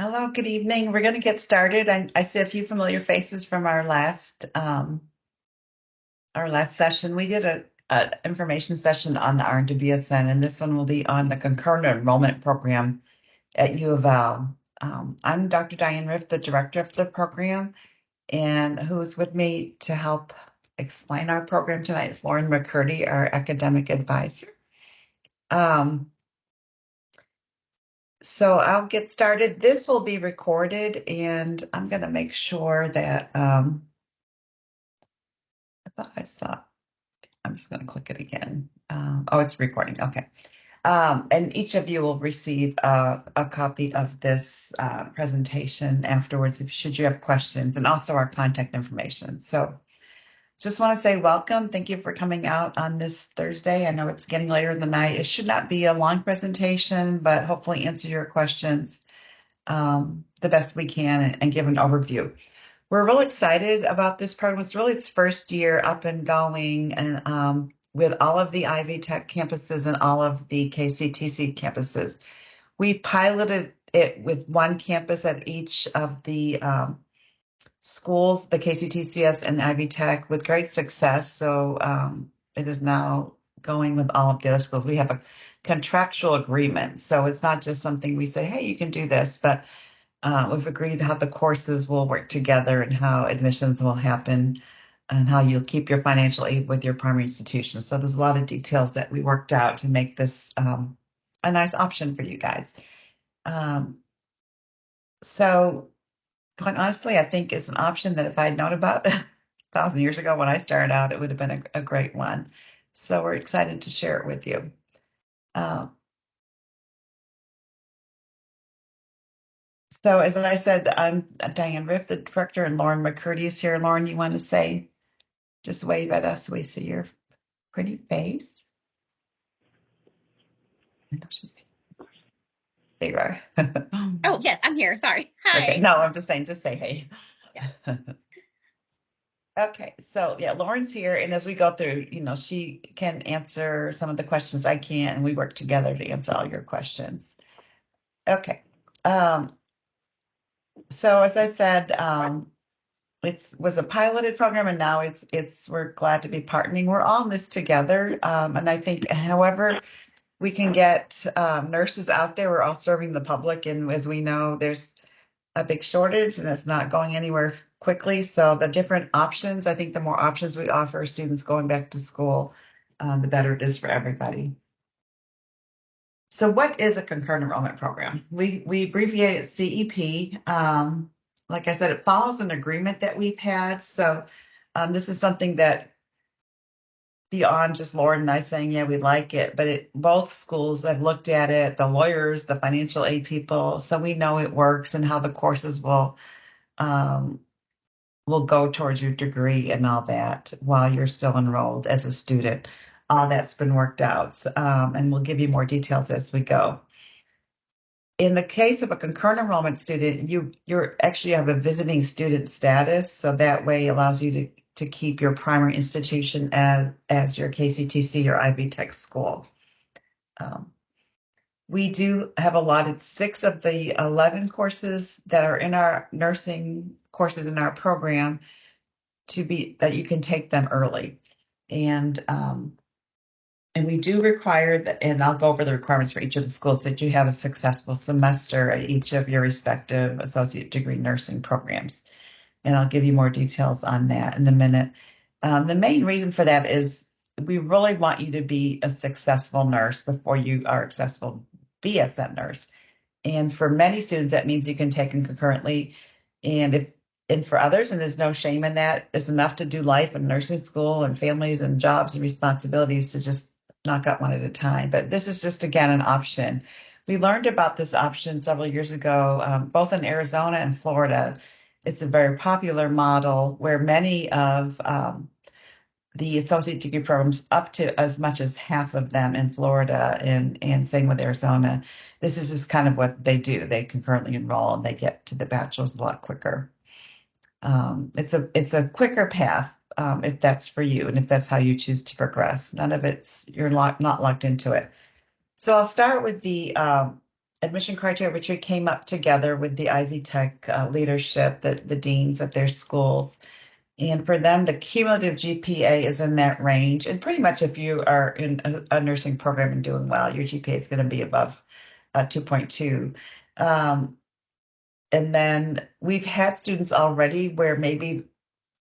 Hello, good evening. We're going to get started. I see a few familiar faces from our last session. We did a information session on the RN to BSN, and this one will be on the Concurrent Enrollment Program at U of L. I'm Dr. Diane Riff, the director of the program, and who's with me to help explain our program tonight is Lauren McCurdy, our academic advisor. So I'll get started. This will be recorded, and I'm going to make sure that I thought I saw. I'm just going to click it again. Oh, it's recording. Okay. And each of you will receive a copy of this presentation afterwards, should you have questions, and also our contact information. So just want to say welcome. Thank you for coming out on this Thursday. I know it's getting later in the night. It should not be a long presentation, but hopefully answer your questions the best we can and give an overview. We're really excited about this program. It's really its first year up and going, and with all of the Ivy Tech campuses and all of the KCTC campuses. We piloted it with one campus at each of the schools, the KCTCS and Ivy Tech, with great success. So it is now going with all of the other schools. We have a contractual agreement. So it's not just something we say, hey, you can do this, but we've agreed how the courses will work together and how admissions will happen and how you'll keep your financial aid with your primary institution. So there's a lot of details that we worked out to make this a nice option for you guys. So quite honestly, I think it's an option that if I had known about 1,000 years ago when I started out, it would have been a great one. So we're excited to share it with you. So as I said, I'm Diane Riff, the director, and Lauren McCurdy is here. Lauren, you want to just wave at us so we see your pretty face? I know she's there. You are. Oh, yes, I'm here. Sorry. Hi. Okay, no, I'm just saying, just say hey. Yeah. Okay, so yeah, Lauren's here, and as we go through, she can answer some of the questions I can't, and we work together to answer all your questions. Okay. So as I said, it was a piloted program, and now we're glad to be partnering. We're all in this together, and I think, however, we can get nurses out there. We're all serving the public, and as we know, there's a big shortage, and it's not going anywhere quickly. So the different options, I think, the more options we offer students going back to school, the better it is for everybody. So what is a concurrent enrollment program? We abbreviate it CEP. Like I said, it follows an agreement that we've had. So this is something that beyond just Lauren and I saying, yeah, we like it, but both schools have looked at it, the lawyers, the financial aid people, so we know it works and how the courses will go towards your degree and all that while you're still enrolled as a student. All that's been worked out, and we'll give you more details as we go. In the case of a concurrent enrollment student, you're actually have a visiting student status, so that way allows you to keep your primary institution as your KCTC or Ivy Tech school. We do have allotted 6 of the 11 courses that are in our nursing courses in our program that you can take them early. And we do require that, and I'll go over the requirements for each of the schools, that you have a successful semester at each of your respective associate degree nursing programs. And I'll give you more details on that in a minute. The main reason for that is we really want you to be a successful nurse before you are a successful BSN nurse. And for many students, that means you can take them concurrently. And for others, and there's no shame in that, it's enough to do life in nursing school and families and jobs and responsibilities to just knock out one at a time. But this is just, again, an option. We learned about this option several years ago, both in Arizona and Florida. It's a very popular model where many of the associate degree programs, up to as much as half of them in Florida and same with Arizona. This is just kind of what they do. They concurrently enroll and they get to the bachelor's a lot quicker. It's a quicker path if that's for you and if that's how you choose to progress. None of you're not locked into it. So I'll start with the admission criteria, which we came up together with the Ivy Tech leadership, the deans at their schools. And for them, the cumulative GPA is in that range. And pretty much if you are in a nursing program and doing well, your GPA is going to be above 2.2. And then we've had students already where maybe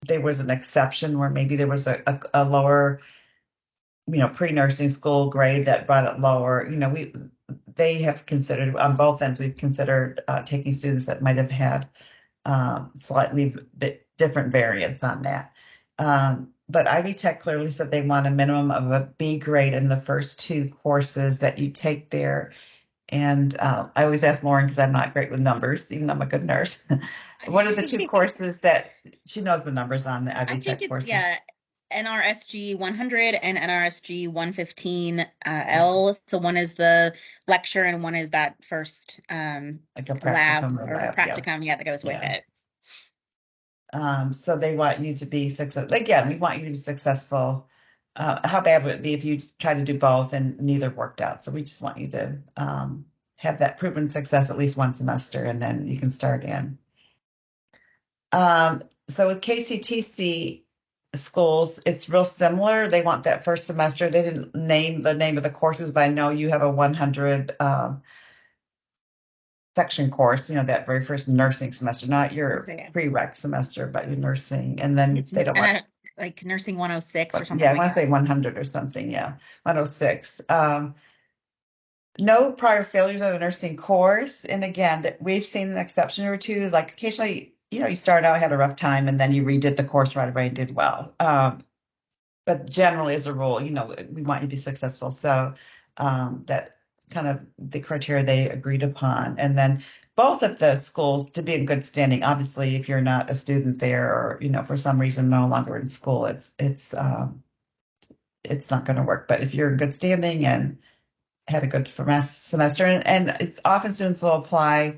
there was an exception where maybe there was a lower, pre-nursing school grade that brought it lower. They have considered on both ends, we've considered taking students that might have had slightly different variants on that. But Ivy Tech clearly said they want a minimum of a B grade in the first two courses that you take there. And I always ask Lauren because I'm not great with numbers, even though I'm a good nurse. What are the two courses that she knows the numbers on the Ivy Tech courses? Yeah, NRSG 100 and NRSG 115 L. So one is the lecture and one is that first like a lab practicum or a practicum, that goes with it. So they want you to be successful. Again, we want you to be successful. How bad would it be if you try to do both and neither worked out? So we just want you to have that proven success at least one semester, and then you can start in. So with KCTC schools, it's real similar. They want that first semester. They didn't name the name of the courses, but I know you have a 100 section course, that very first nursing semester, not your prereq semester, but your nursing. And then they don't want like nursing 106 or something. Yeah, I want to say 100 or something. Yeah, 106. No prior failures on a nursing course. And again, that we've seen an exception or two is like occasionally, you started out, had a rough time, and then you redid the course right away and did well. But generally, as a rule, we want you to be successful. So that kind of the criteria they agreed upon. And then both of the schools to be in good standing. Obviously, if you're not a student there or, for some reason no longer in school, it's not going to work. But if you're in good standing and had a good semester, and it's often students will apply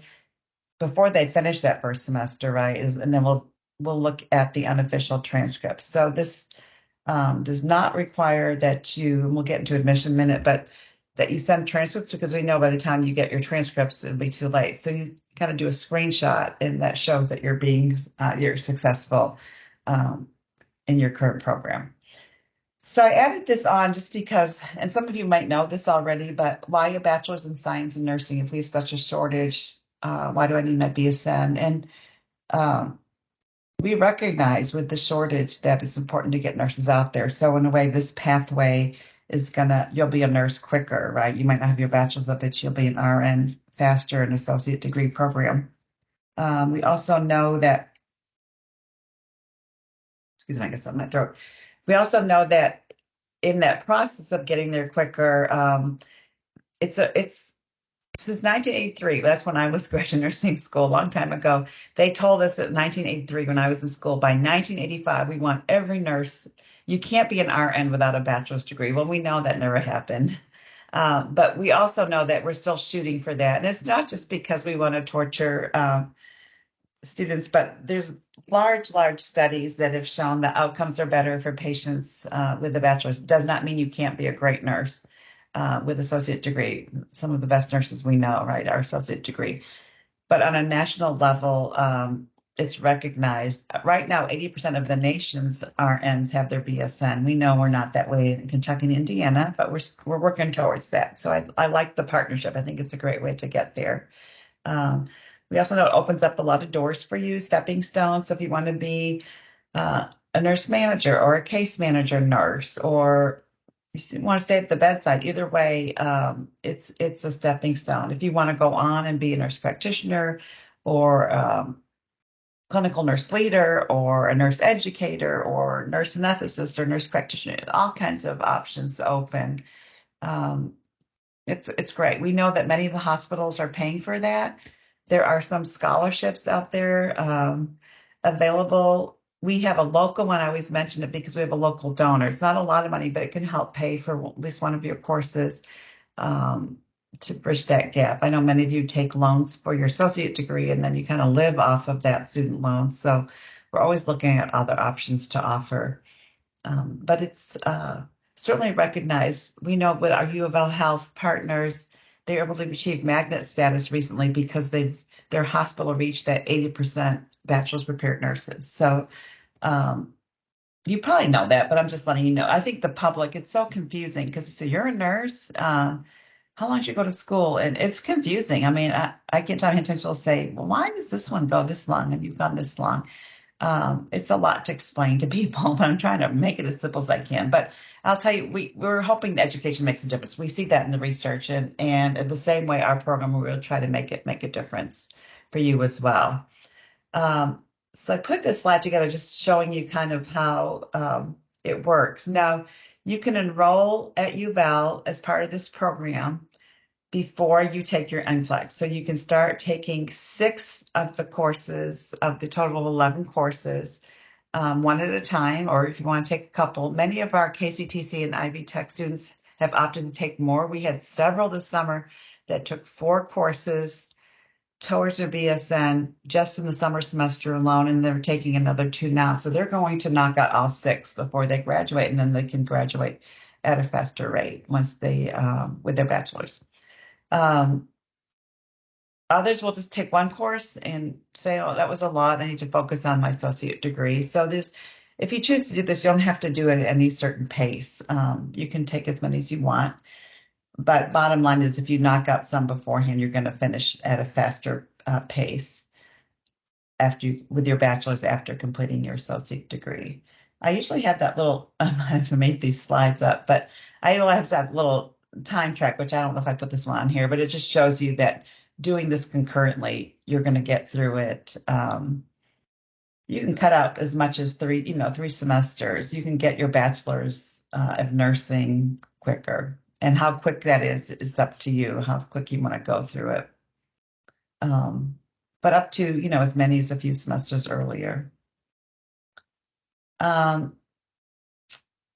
before they finish that first semester, right? And then we'll look at the unofficial transcripts. So this does not require that and we'll get into admission in a minute, but that you send transcripts, because we know by the time you get your transcripts, it'll be too late. So you kind of do a screenshot, and that shows that you're successful in your current program. So I added this on just because, and some of you might know this already, but why a bachelor's in science and nursing if we have such a shortage? Why do I need my BSN? And we recognize with the shortage that it's important to get nurses out there. So in a way, this pathway is you'll be a nurse quicker, right? You might not have your bachelor's of it, you'll be an RN faster, an associate degree program. We also know that, excuse me, I guess on my throat. We also know that in that process of getting there quicker, it's since 1983. That's when I was graduating nursing school a long time ago. They told us that 1983, when I was in school, by 1985, we want every nurse. You can't be an RN without a bachelor's degree. Well, we know that never happened. But we also know that we're still shooting for that. And it's not just because we want to torture students, but there's large studies that have shown the outcomes are better for patients with a bachelor's. It does not mean you can't be a great nurse with associate degree. Some of the best nurses we know, right, are associate degree. But on a national level, it's recognized. Right now, 80% of the nation's RNs have their BSN. We know we're not that way in Kentucky and Indiana, but we're working towards that. So I like the partnership. I think it's a great way to get there. We also know it opens up a lot of doors for you, stepping stones. So if you want to be a nurse manager or a case manager nurse, or you want to stay at the bedside, either way, it's a stepping stone. If you want to go on and be a nurse practitioner or clinical nurse leader or a nurse educator or nurse anesthetist or nurse practitioner, all kinds of options open. It's great. We know that many of the hospitals are paying for that. There are some scholarships out there available. We have a local one. I always mention it because we have a local donor. It's not a lot of money, but it can help pay for at least one of your courses to bridge that gap. I know many of you take loans for your associate degree, and then you kind of live off of that student loan. So we're always looking at other options to offer. But it's certainly recognized. We know with our UofL Health partners they're able to achieve magnet status recently because their hospital reached that 80% bachelor's prepared nurses. So you probably know that, but I'm just letting you know. I think the public, it's so confusing because you say you're a nurse. How long did you go to school? And it's confusing. I mean, I get time people say, well, why does this one go this long and you've gone this long? It's a lot to explain to people, but I'm trying to make it as simple as I can. But I'll tell you, we're hoping the education makes a difference. We see that in the research, and in the same way, our program will try to make a difference for you as well. So I put this slide together just showing you kind of how it works. Now, you can enroll at UofL as part of this program before you take your NCLEX. So you can start taking 6 of the courses of the total of 11 courses, one at a time, or if you want to take a couple. Many of our KCTC and Ivy Tech students have opted to take more. We had several this summer that took 4 courses towards their BSN just in the summer semester alone, and they're taking another 2 now. So they're going to knock out all 6 before they graduate, and then they can graduate at a faster rate once they with their bachelor's. Others will just take one course and say, oh, that was a lot. I need to focus on my associate degree. So if you choose to do this, you don't have to do it at any certain pace. You can take as many as you want. But bottom line is, if you knock out some beforehand, you're going to finish at a faster pace with your bachelor's after completing your associate degree. I usually have that little, I have made these slides up, but I will have that little time track, which I don't know if I put this one on here, but it just shows you that doing this concurrently, you're going to get through it. You can cut out as much as 3 semesters. You can get your bachelor's of nursing quicker. And how quick that is, it's up to you, how quick you want to go through it. But up to, as many as a few semesters earlier.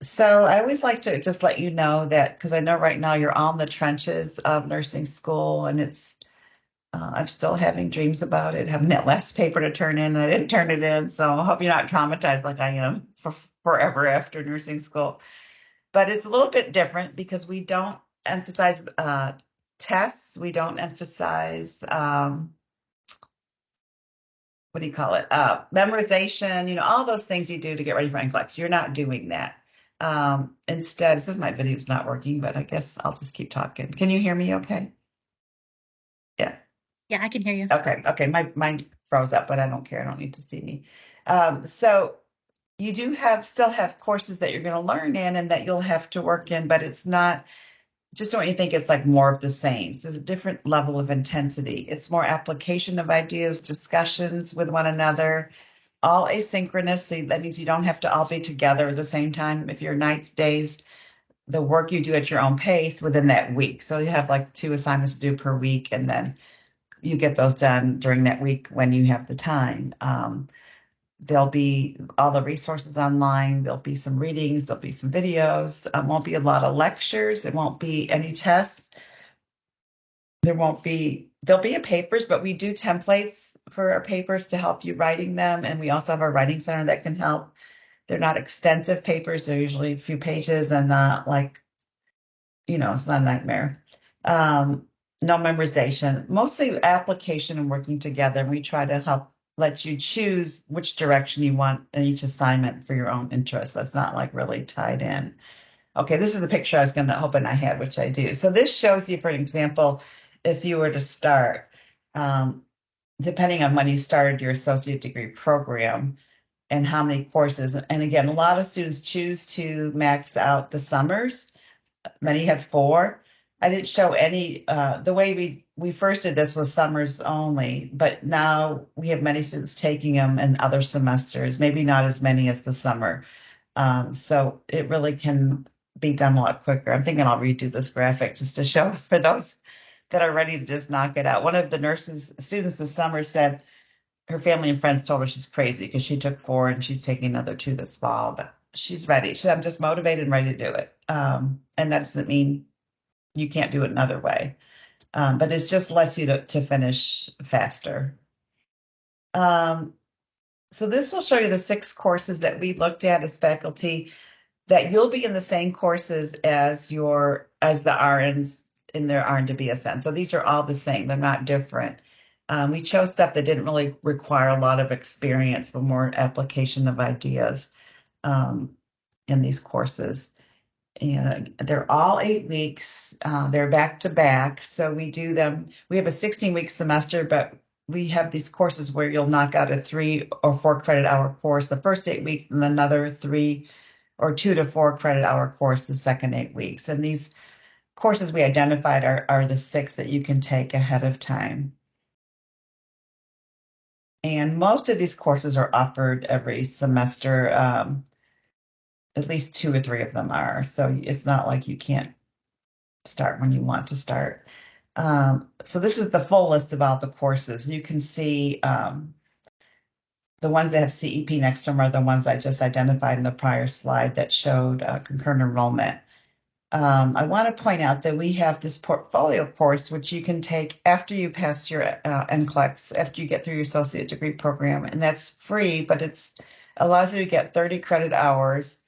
So I always like to just let you know that, because I know right now you're on the trenches of nursing school, and I'm still having dreams about it, having that last paper to turn in, and I didn't turn it in. So I hope you're not traumatized like I am for forever after nursing school. But it's a little bit different because we don't emphasize tests. We don't emphasize, what do you call it? Memorization, all those things you do to get ready for NCLEX. You're not doing that. Instead, it says my video's not working, but I guess I'll just keep talking. Can you hear me okay? Yeah. Yeah, I can hear you. Okay. Mine froze up, but I don't care. I don't need to see me. So you still have courses that you're going to learn in and that you'll have to work in, but it's not, just don't you think it's like more of the same. So there's a different level of intensity. It's more application of ideas, discussions with one another, all asynchronous. So that means you don't have to all be together at the same time. If your nights, days, the work you do at your own pace within that week. So you have like 2 assignments to do per week, and then you get those done during that week when you have the time. There'll be all the resources online. There'll be some readings. There'll be some videos. Won't be a lot of lectures. It won't be any tests. There'll be a papers, but we do templates for our papers to help you writing them. And we also have a writing center that can help. They're not extensive papers. They're usually a few pages and not like, it's not a nightmare. No memorization, mostly application and working together. And we try to help let you choose which direction you want in each assignment for your own interest. That's not like really tied in. Okay, this is the picture I was hoping I had, which I do. So this shows you, for example, if you were to start, depending on when you started your associate degree program and how many courses. And again, a lot of students choose to max out the summers. Many have 4. I didn't show any, the way we first did this was summers only, but now we have many students taking them in other semesters, maybe not as many as the summer. So it really can be done a lot quicker. I'm thinking I'll redo this graphic just to show for those that are ready to just knock it out. One of the students this summer said her family and friends told her she's crazy because she took 4 and she's taking another 2 this fall, but she's ready. I'm just motivated and ready to do it. And that doesn't mean you can't do it another way. But it just lets you to finish faster. So this will show you the 6 courses that we looked at as faculty, that you'll be in the same courses as the RNs in their RN to BSN. So these are all the same. They're not different. We chose stuff that didn't really require a lot of experience, but more application of ideas in these courses. And they're all 8 weeks. They're back to back. So we do them. We have a 16-week semester, but we have these courses where you'll knock out a 3 or 4 credit hour course the first 8 weeks, and another 3 or 2 to 4 credit hour course the second 8 weeks. And these courses we identified are the 6 that you can take ahead of time. And most of these courses are offered every semester. At least 2 or 3 of them are. So it's not like you can't start when you want to start. So this is the full list of all the courses. You can see the ones that have CEP next to them are the ones I just identified in the prior slide that showed concurrent enrollment. I want to point out that we have this portfolio course, which you can take after you pass your NCLEX, after you get through your associate degree program, and that's free, but it allows you to get 30 credit hours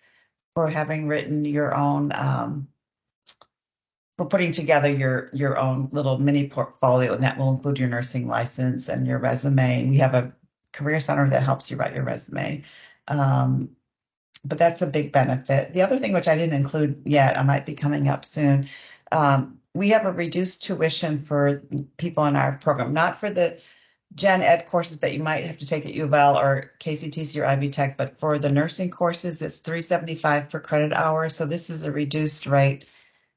for having written your own, for putting together your own little mini portfolio, and that will include your nursing license and your resume. We have a career center that helps you write your resume. But that's a big benefit. The other thing, which I didn't include yet, I might be coming up soon. We have a reduced tuition for people in our program, not for the gen ed courses that you might have to take at UofL or KCTC or Ivy Tech, but for the nursing courses, it's $375 per credit hour. So this is a reduced rate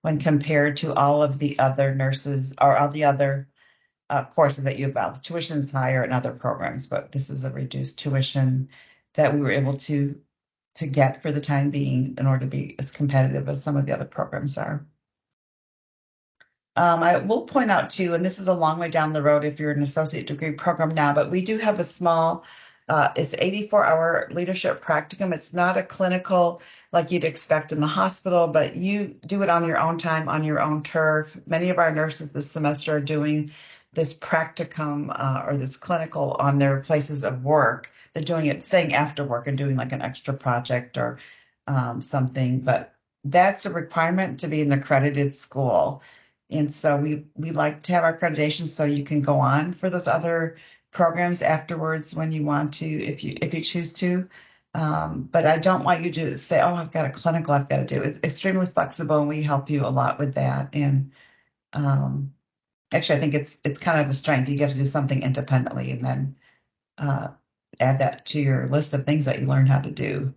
when compared to all of the other nurses or all the other courses at UofL. The tuition is higher in other programs, but this is a reduced tuition that we were able to get for the time being in order to be as competitive as some of the other programs are. I will point out too, and this is a long way down the road if you're an associate degree program now, but we do have a small, it's 84-hour leadership practicum. It's not a clinical like you'd expect in the hospital, but you do it on your own time, on your own turf. Many of our nurses this semester are doing this practicum or this clinical on their places of work. They're doing it, staying after work and doing like an extra project or something, but that's a requirement to be an accredited school. And so we like to have our accreditation so you can go on for those other programs afterwards when you want to, if you choose to. But I don't want you to say, oh, I've got a clinical I've got to do. It's extremely flexible and we help you a lot with that. And actually, I think it's kind of a strength. You get to do something independently and then add that to your list of things that you learn how to do.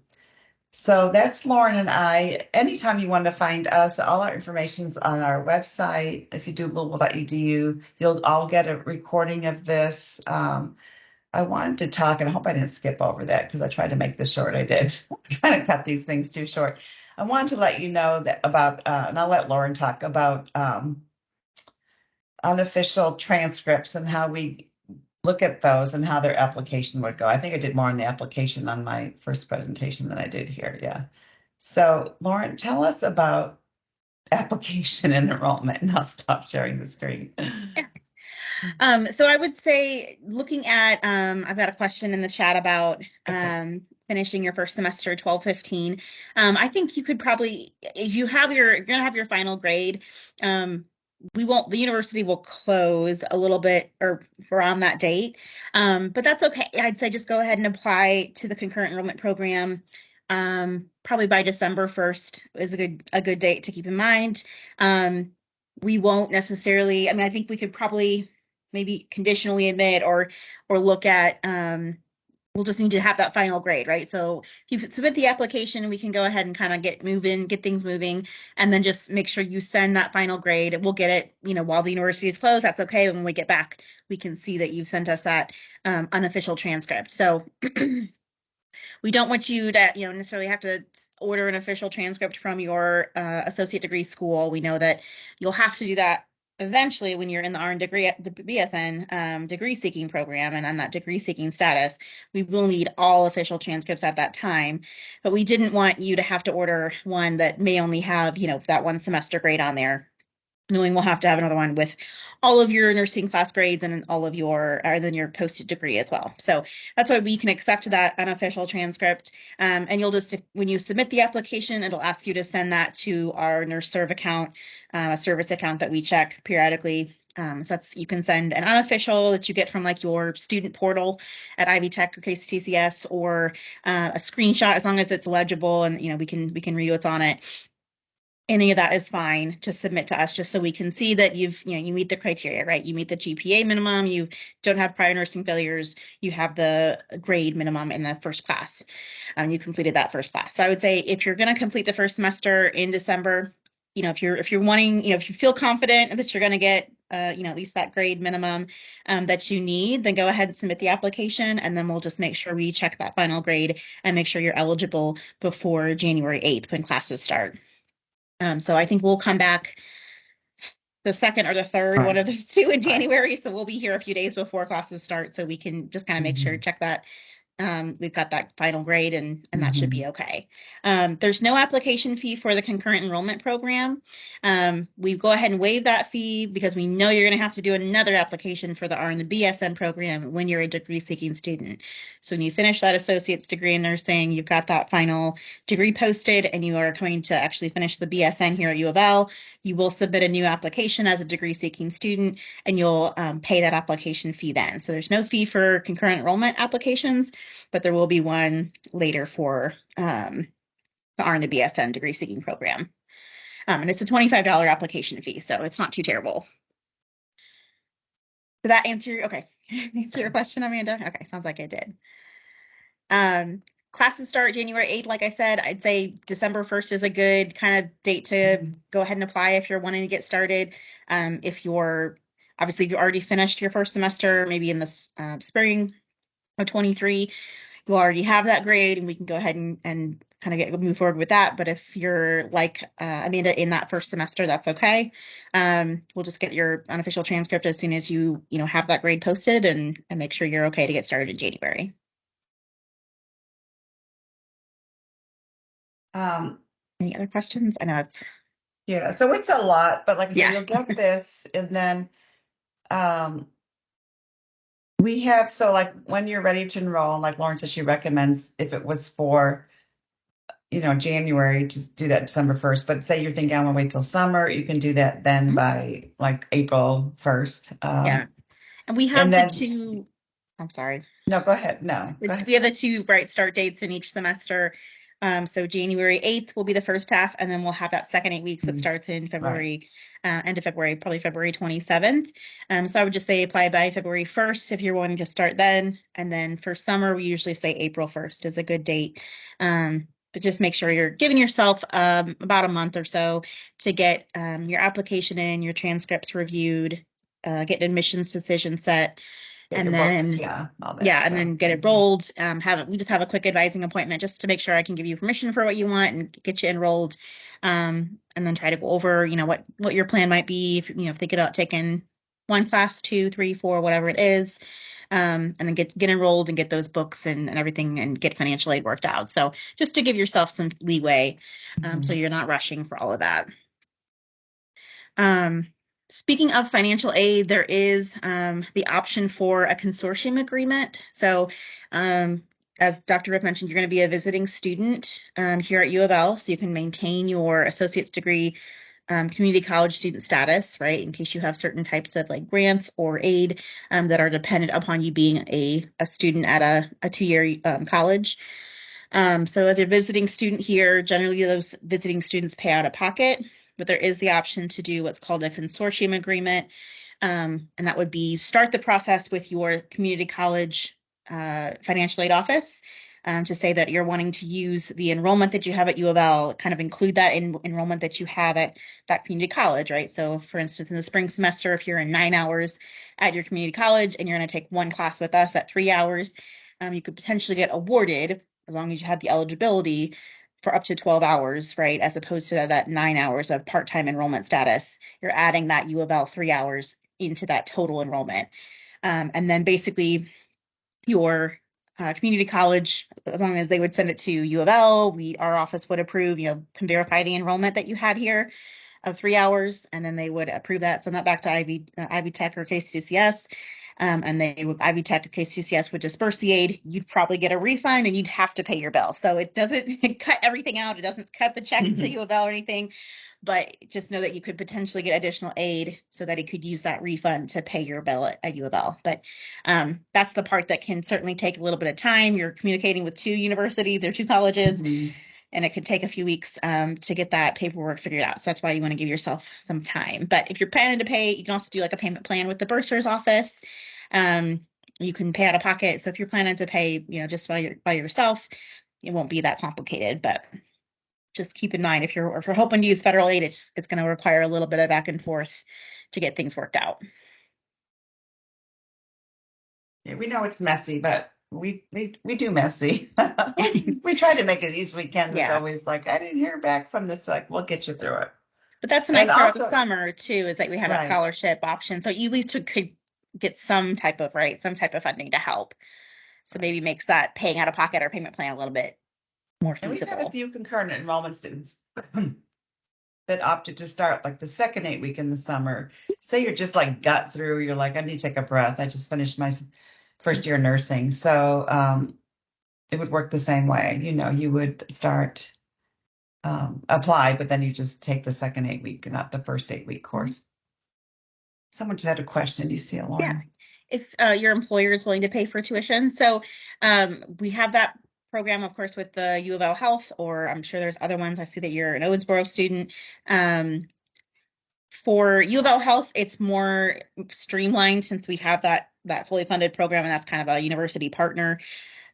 So that's Lauren and I. Anytime you want to find us, all our information's on our website. If you do louisville.edu, you'll all get a recording of this. I wanted to talk, and I hope I didn't skip over that because I tried to make this short. I did. I'm trying to cut these things too short. I wanted to let you know that about, and I'll let Lauren talk about unofficial transcripts and how we look at those and how their application would go. I think I did more on the application on my first presentation than I did here. Yeah. So Lauren, tell us about application and enrollment, and I'll stop sharing the screen. So I would say looking at, I've got a question in the chat about finishing your first semester 12-15. I think you could probably, if you're gonna have your final grade, the university will close a little bit or around that date. But that's okay. I'd say just go ahead and apply to the concurrent enrollment program. Probably by December 1st is a good date to keep in mind. We won't necessarily, I think we could probably maybe conditionally admit or look at, we'll just need to have that final grade, right? So if you submit the application, we can go ahead and kind of get things moving, and then just make sure you send that final grade. We'll get it, while the university is closed. That's okay. When we get back, we can see that you've sent us that unofficial transcript. So we don't want you to, necessarily have to order an official transcript from your associate degree school. We know that you'll have to do that eventually when you're in the RN degree, the BSN degree seeking program, and on that degree seeking status, we will need all official transcripts at that time. But we didn't want you to have to order one that may only have, that one semester grade on there. knowing we'll have to have another one with all of your nursing class grades and all of your, or then your posted degree as well. So that's why we can accept that unofficial transcript. And you'll just, when you submit the application, it'll ask you to send that to our nurse serve account, a service account that we check periodically. So that's, you can send an unofficial that you get from like your student portal at Ivy Tech or KCTCS, or a screenshot, as long as it's legible and we can read what's on it. Any of that is fine to submit to us, just so we can see that you meet the criteria, right? You meet the GPA minimum, you don't have prior nursing failures, you have the grade minimum in the first class, you completed that first class. So I would say if you're going to complete the first semester in December, if you're wanting, if you feel confident that you're going to get, at least that grade minimum that you need, then go ahead and submit the application, and then we'll just make sure we check that final grade and make sure you're eligible before January 8th when classes start. So I think we'll come back the second or the third, one Right. of those two in Right. January. So we'll be here a few days before classes start, so we can just kind of make sure, Mhm. check that we've got that final grade, and that should be Mhm. okay. There's no application fee for the concurrent enrollment program. We go ahead and waive that fee because we know you're going to have to do another application for the RN and BSN program when you're a degree seeking student. So when you finish that associate's degree in nursing, you've got that final degree posted, and you are going to actually finish the BSN here at UofL, you will submit a new application as a degree seeking student, and you'll pay that application fee then. So there's no fee for concurrent enrollment applications, but there will be one later for the RN to BSN degree seeking program. And it's a $25 application fee, so it's not too terrible. Did that okay, answer your question, Amanda? Okay, sounds like it did. Um, Classes start January 8th. Like I said, I'd say December 1st is a good kind of date to Mhm. go ahead and apply if you're wanting to get started. If you're Obviously, if you already finished your first semester, maybe in the spring of 23, you'll already have that grade, and we can go ahead and kind of move forward with that. But if you're like Amanda in that first semester, that's okay. We'll just get your unofficial transcript as soon as you have that grade posted, and make sure you're okay to get started in January. Um, Any other questions? I know it's yeah, so it's a lot, but like I said, yeah. you'll get this, and then um, we have, so like when you're ready to enroll, like Lauren says, she recommends if it was for, January, to do that December 1st. But say you're thinking, I want to wait till summer, you can do that then Mhm. by like April 1st. Yeah. And we And have the then, two, I'm sorry. no, go ahead. No, go ahead. We have the two bright start dates in each semester. So January 8th will be the first half, and then we'll have that second 8 weeks that Mm, starts in right. February, end of February, probably February 27th. So I would just say apply by February 1st if you're wanting to start then. And then for summer, we usually say April 1st is a good date. But just make sure you're giving yourself about a month or so to get your application in, your transcripts reviewed, get an admissions decision set, Get your and books, then yeah, all that yeah, and stuff. then get it Mhm. rolled. We just have a quick advising appointment just to make sure I can give you permission for what you want and get you enrolled. And then try to go over, what your plan might be if thinking about taking one class, two, three, four, whatever it is. And then get enrolled and get those books and everything, and get financial aid worked out. So just to give yourself some leeway, so Mhm. you're not rushing for all of that. Um, Speaking of financial aid, there is the option for a consortium agreement. So, as Dr. Riff mentioned, you're going to be a visiting student here at U of L, so you can maintain your associate's degree community college student status, right? In case you have certain types of like grants or aid that are dependent upon you being a student at a 2-year college. So as a visiting student here, generally those visiting students pay out of pocket, but there is the option to do what's called a consortium agreement. And that would be start the process with your community college financial aid office, to say that you're wanting to use the enrollment that you have at U of L, kind of include that in enrollment that you have at that community college, right? So for instance, in the spring semester, if you're in 9 hours at your community college and you're going to take one class with us at 3 hours, you could potentially get awarded, as long as you had the eligibility, for up to 12 hours, right? As opposed to that 9 hours of part-time enrollment status. You're adding that U of L 3 hours into that total enrollment. And then basically your community college, as long as they would send it to U of L, our office would approve, can verify the enrollment that you had here. of 3 hours, and then they would approve that, send that back to Ivy Tech or KCCS. And they would Ivy Tech or KCCS would disperse the aid. You'd probably get a refund and you'd have to pay your bill. So it doesn't cut everything out. It doesn't cut the check to UofL or anything, but just know that you could potentially get additional aid so that it could use that refund to pay your bill at UofL. But that's the part that can certainly take a little bit of time. You're communicating with 2 universities or 2 colleges. Mhm. And it could take a few weeks to get that paperwork figured out. So that's why you want to give yourself some time. But if you're planning to pay, you can also do like a payment plan with the bursar's office. You can pay out of pocket. So if you're planning to pay, just by yourself, it won't be that complicated. But just keep in mind if you're hoping to use federal aid, it's going to require a little bit of back and forth to get things worked out. Yeah, we know it's messy, but we do messy. We try to make it easy as we can. It's Yeah. always like, I didn't hear back from this. Like, we'll get you through it. But that's the And nice part of the also, summer too, is that we have that right. scholarship option. So you at least could get some type of funding to help. So maybe makes that paying out of pocket or payment plan a little bit more And we've had a feasible. few concurrent enrollment students that opted to start like the second 8 week in the summer. Say you're just like got through, you're like, I need to take a breath. I just finished my first year of nursing. So it would work the same way. You would start apply, but then you just take the second 8 week, not the first 8 week course. Someone just had a question. Do you see it, Lauren? Yeah. If your employer is willing to pay for tuition. So we have that program, of course, with the UofL Health, or I'm sure there's other ones. I see that you're an Owensboro student. For UofL Health, it's more streamlined since we have that fully funded program, and that's kind of a university partner.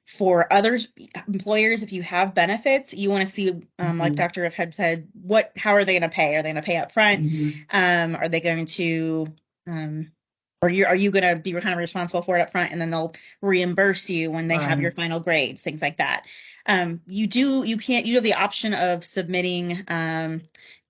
For other employers, if you have benefits, you want to see, like Dr. Riff had said, how are they going to pay? Are they going to pay up front? Are they going to, are you going to be kind of responsible for it up front, and then they'll reimburse you when they have your final grades, things like that. You have the option of submitting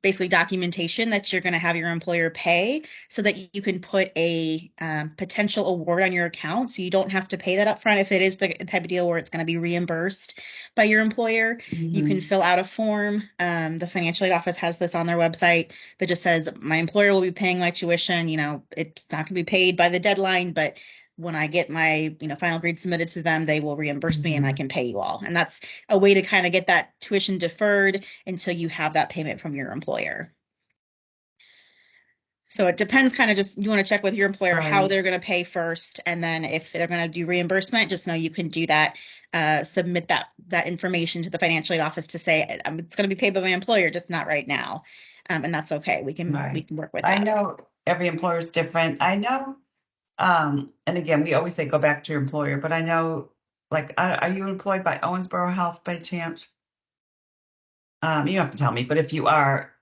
basically documentation that you're going to have your employer pay so that you can put a potential award on your account. So you don't have to pay that up front if it is the type of deal where it's going to be reimbursed by your employer. You can fill out a form. The financial aid office has this on their website that just says, my employer will be paying my tuition. It's not going to be paid by the deadline, but when I get my final grade submitted to them, they will reimburse me and I can pay you all. And that's a way to kind of get that tuition deferred until you have that payment from your employer. So it depends, kind of just, you want to check with your employer how they're going to pay first. And then if they're going to do reimbursement, just know you can do that, submit that information to the financial aid office to say, it's going to be paid by my employer, just not right now. And that's okay. We can work with that. I know every employer is different. I know, and again, we always say go back to your employer, but I know, like, are you employed by Owensboro Health by chance? You don't have to tell me, but if you are,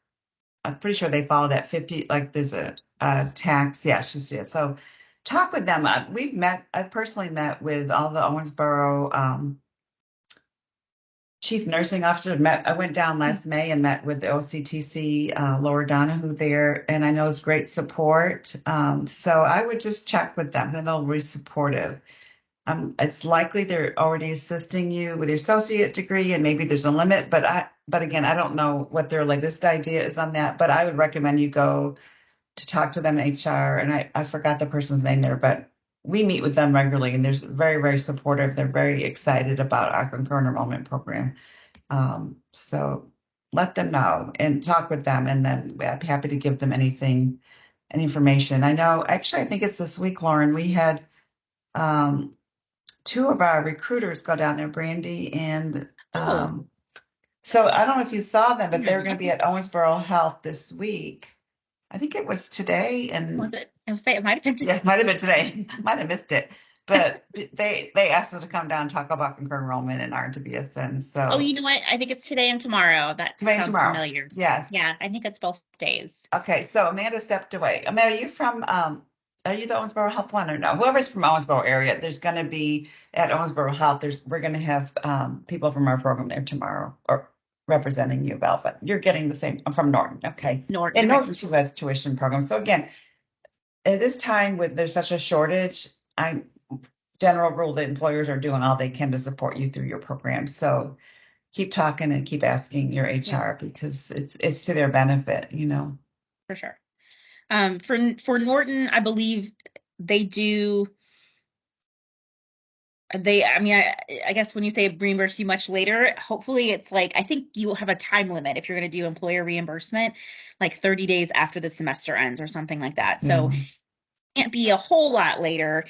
I'm pretty sure they follow that 50, like there's a tax. Yeah, so talk with them. I've personally met with all the Owensboro chief nursing officers. I went down last May and met with the OCTC, Laura Donahue there, and I know it's great support. So I would just check with them, and they'll be supportive. It's likely they're already assisting you with your associate degree, and maybe there's a limit, but again, I don't know what their latest idea is on that, but I would recommend you go to talk to them in HR, and I forgot the person's name there, but we meet with them regularly, and they're very, very supportive. They're very excited about our concurrent enrollment program. So let them know and talk with them, and then I'd be happy to give them any information. I know, actually, I think it's this week, Lauren, we had 2 of our recruiters go down there, Brandy and so I don't know if you saw them, but they're going to be at Owensboro Health this week. I think it was today, and was it? I would say it might have been today. Yeah, it might have been today. Might have missed it, but they asked us to come down and talk about concurrent enrollment in our BSN. So Oh, you know what? I think it's today and tomorrow. That sounds familiar. Yes. Yeah, I think it's both days. Okay, so Amanda stepped away. Amanda, are you from are you the Owensboro Health one or no? Whoever's from Owensboro area, there's going to be at Owensboro Health. We're going to have people from our program there tomorrow, or representing UofL, but you're getting the same. I'm from Norton, okay? Norton. And Norton too has tuition programs. So again, at this time, there's such a shortage, general rule that employers are doing all they can to support you through your program. So keep talking and keep asking your HR because it's to their benefit, for sure. For Norton, I believe they do. I mean, I guess when you say reimburse you much later, hopefully it's like, I think you will have a time limit if you're going to do employer reimbursement, like 30 days after the semester ends or something like that. So Yeah. can't be a whole lot later,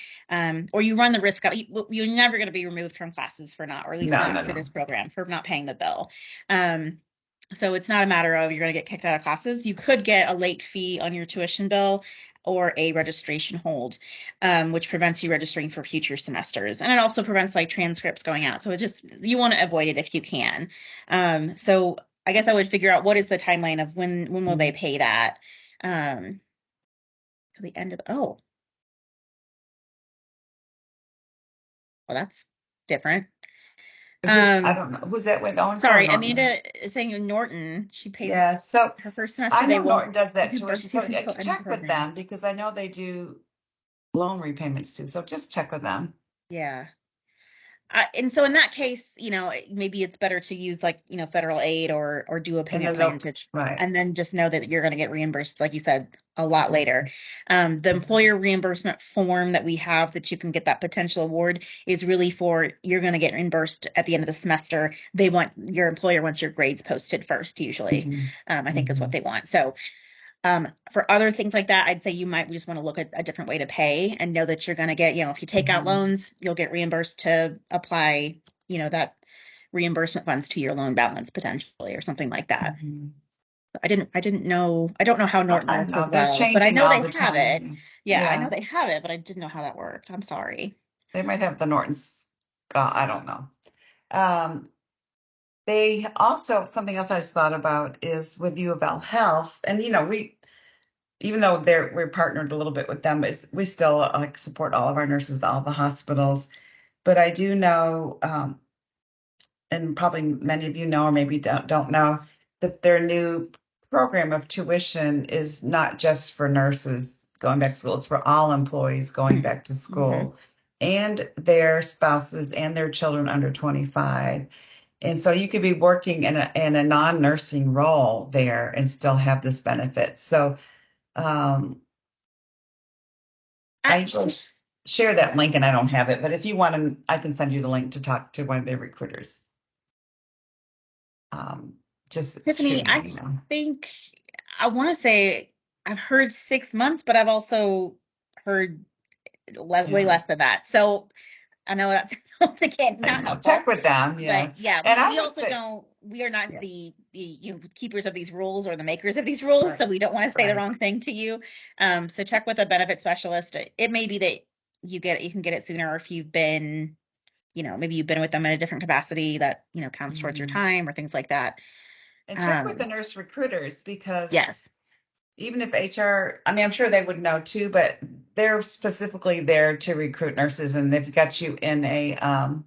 or you run the risk of you're never going to be removed from classes for not, or at least No, not no, for no. this program, for not paying the bill. So it's not a matter of you're going to get kicked out of classes. You could get a late fee on your tuition bill or a registration hold, which prevents you registering for future semesters. And it also prevents like transcripts going out. So it just, you want to avoid it if you can. So I guess I would figure out what is the timeline of when will they Mhm. pay that? Um, the end of, oh, well, that's different. I Um, don't know. Who's that with? Owensboro or sorry, Norton? Amanda is saying Norton, she paid Yeah, so her first I semester, they know won't Norton does that tuition. reimburse So you until end of check with program. them because I know they do loan repayments too. So just check with them. Yeah. And so in that case, maybe it's better to use like, federal aid or do a And payment then plan they'll, to, right. and then just know that you're going to get reimbursed, like you said, a lot later. The employer reimbursement form that we have that you can get that potential award is really for you're going to get reimbursed at the end of the semester. Your employer wants your grades posted first, usually. Mhm. I think is what Mhm. they want. So for other things like that, I'd say you might just want to look at a different way to pay and know that you're going to get, if you take out Mhm. loans, you'll get reimbursed to apply, that reimbursement funds to your loan balance potentially or something like that. Mhm. I don't know how Norton I works know as they're well, but I changing know all they the have it. time. Yeah, I know Yeah, they have it, but I didn't know how that worked. I'm sorry. they might have the Norton's. I don't know. Um, they also something else I just thought about is with U of L Health, and we even though we're partnered a little bit with them, is we still like support all of our nurses, all the hospitals. But I do know, and probably many of you know, or maybe don't know, that their new program of tuition is not just for nurses going back to school, it's for all employees going back to Mm-hmm. school and their spouses and their children under 25. And so you could be working in a non-nursing role there and still have this benefit. So um, I, I usually share that link and I don't have it, but if you want to, I can send you the link to talk to one of their recruiters. Um, just Tiffany, shoot me I an email. think I want to say I've heard 6 months, but I've also heard way Yeah. less than that. So I know that's once again I not know. Check helpful, with them. but Yeah. yeah, And I we would also say, don't. We are not yeah, the keepers of these rules or the makers of these rules, so right, we don't want to say the right. wrong thing to you. So check with a benefit specialist. It may be that you can get it sooner, or if you've been, maybe you've been with them in a different capacity that counts towards your Mhm. time or things like that. And check with the Um, nurse recruiters because yes. even if HR, I mean, I'm sure they would know too, but they're specifically there to recruit nurses. And they've got you in Okay.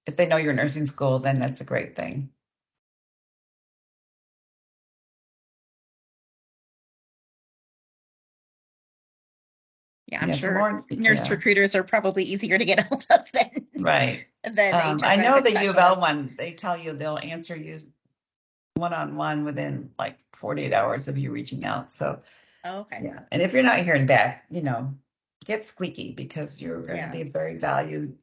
if they know your nursing school, then that's a great thing. Yeah, I'm Yeah. So sure more, nurse yeah, recruiters are probably easier to get a hold of right. than HR I know benefit the U of L specialists. one, they tell you they'll answer you one-on-one within like 48 hours of you reaching out. So Oh, okay. yeah. And if you're not hearing back, get squeaky because you're going to Yeah. be a very valued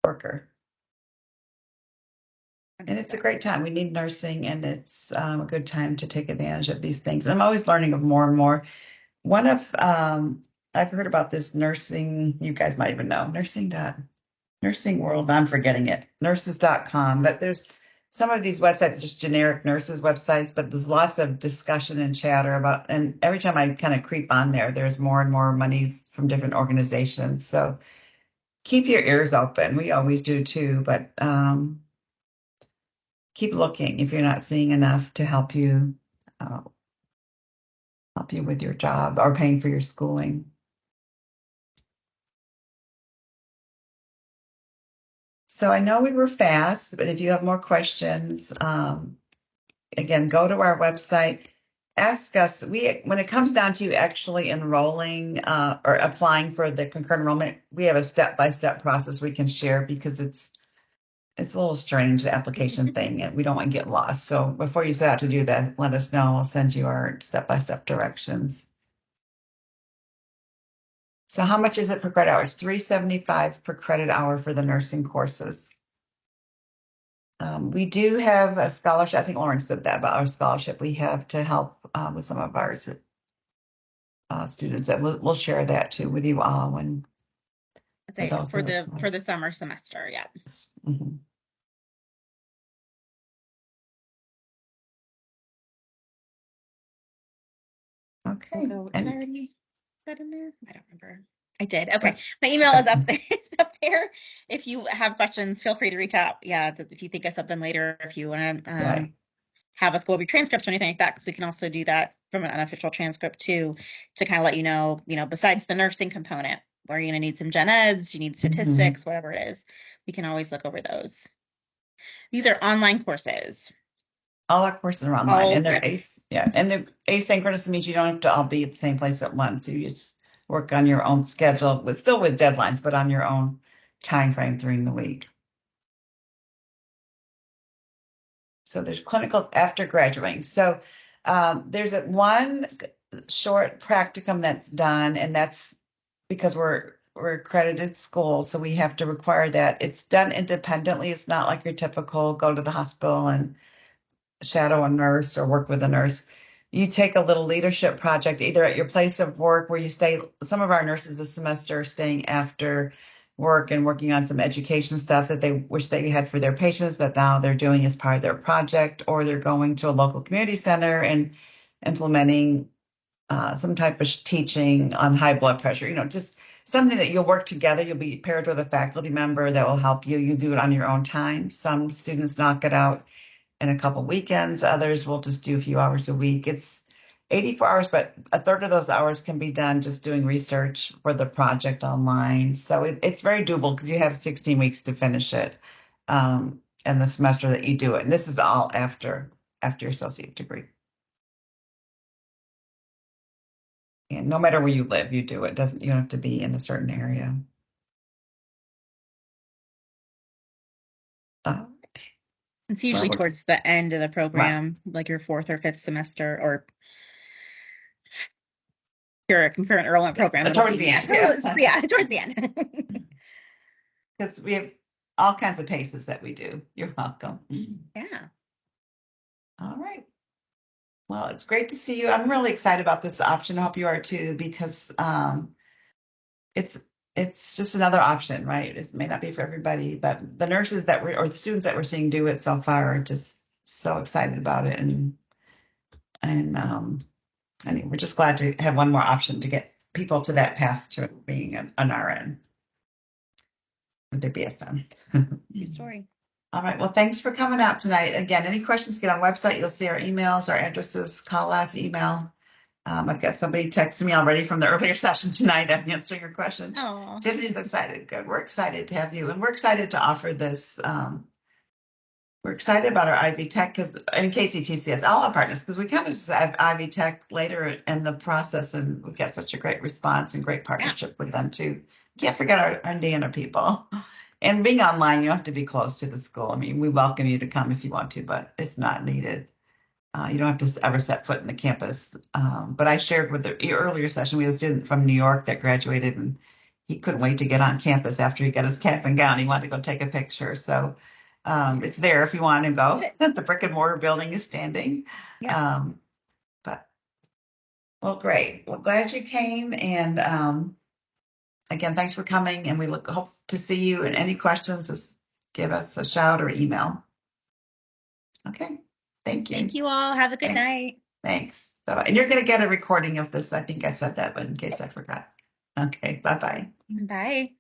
worker. And it's a 100%. great time. We need nursing, and it's a good time to take advantage of these things. I'm always learning of more and more. One of I've heard about this nursing. You guys might even know nursing world. I'm forgetting it. Nurses.com. But there's some of these websites, just generic nurses websites. But there's lots of discussion and chatter about. And every time I kind of creep on there, there's more and more monies from different organizations. So keep your ears open. We always do too. But keep looking if you're not seeing enough to uh, help you with your job or paying for your schooling. So I know we were fast, but if you have more questions, again, go to our website. Ask us. When it comes down to actually enrolling or applying for the concurrent enrollment, we have a step-by-step process we can share because it's a little strange, the application thing, and we don't want to get lost. So before you set out to do that, let us know. I'll send you our step-by-step directions. So how much is it per credit hour? It's $3.75 per credit hour for the nursing courses. We do have a scholarship. I think Lauren said that about our scholarship we have to help with some of our students. That we'll share that too with you all when for those For that the apply. for the summer semester. Yeah. Mhm. Okay. Did I already put that in there? I don't remember. I did. Okay. Right. My email is up there. It's up there. If you have questions, feel free to reach out. Yeah, if you think of something later, if you want to Right. have us go over your transcripts or anything like that, because we can also do that from an unofficial transcript too, to kind of let you know, besides the nursing component, where you're going to need some gen eds, you need Mhm. statistics, whatever it is, we can always look over those. These are online courses. All our courses are online All, and they're yeah. and they're asynchronous means you don't have to all be at the same place at once. You just work on your own schedule with still with deadlines, but on your own time frame during the week. So there's clinicals after graduating. So there's one short practicum that's done, and that's because we're accredited school, so we have to require that. It's done independently. It's not like your typical go to the hospital and shadow a nurse or work with a nurse. You take a little leadership project either at your place of work where you stay. Some of our nurses this semester are staying after work and working on some education stuff that they wish they had for their patients that now they're doing as part of their project, or they're going to a local community center and implementing some type of teaching on high blood pressure, just something that you'll work together. You'll be paired with a faculty member that will help you. You do it on your own time. Some students knock it out in a couple weekends. Others will just do a few hours a week. It's 84 hours, but a third of those hours can be done just doing research for the project online. So it's very doable because you have 16 weeks to finish it in the semester that you do it. And this is all after your associate degree. And no matter where you live, you do it. You don't have to be in a certain area. Uh, It's well, usually towards the end of the right. program, like your fourth or fifth semester, or your concurrent enrollment Yeah, program. It'll towards the be, end, yeah. yeah, towards the end. Because we have all kinds of paces that we do. You're welcome. Yeah. All right. Well, it's great to see you. I'm really excited about this option. I hope you are too, because it's it's just another option, right? It may not be for everybody, but the nurses or the students that we're seeing do it so far are just so excited about it, and I mean, we're just glad to have one more option to get people to that path to being an RN with their BSN. True story. All right. Well, thanks for coming out tonight. Again, any questions, get on website. You'll see our emails, our addresses, call us, email. I've got somebody texting me already from the earlier session tonight. I'm answering your questions. Oh, Tiffany's excited. Good. We're excited to have you. And we're excited to offer this. We're excited about our Ivy Tech because in KCTC, all our partners, because we kind of have Ivy Tech later in the process, and we've got such a great response and great yeah. partnership with them too. Can't forget our Indiana people. And being online, you don't have to be close to the school. I mean, we welcome you to come if you want to, but it's not needed. You don't have to ever set foot in the campus. But I shared with the earlier session, we had a student from New York that graduated, and he couldn't wait to get on campus after he got his cap and gown. He wanted to go take a picture. So it's there if you want to go. The brick and mortar building is standing. Yeah. Um, but well, great. Well, glad you came. And again, thanks for coming. And we hope to see you. And any questions, just give us a shout or email. Okay. Thank Thank you. you all. Have a good Thanks. night. Thanks. Bye-bye. And you're going to get a recording of this. I think I said that, but in case I forgot. Okay. Bye-bye. Bye.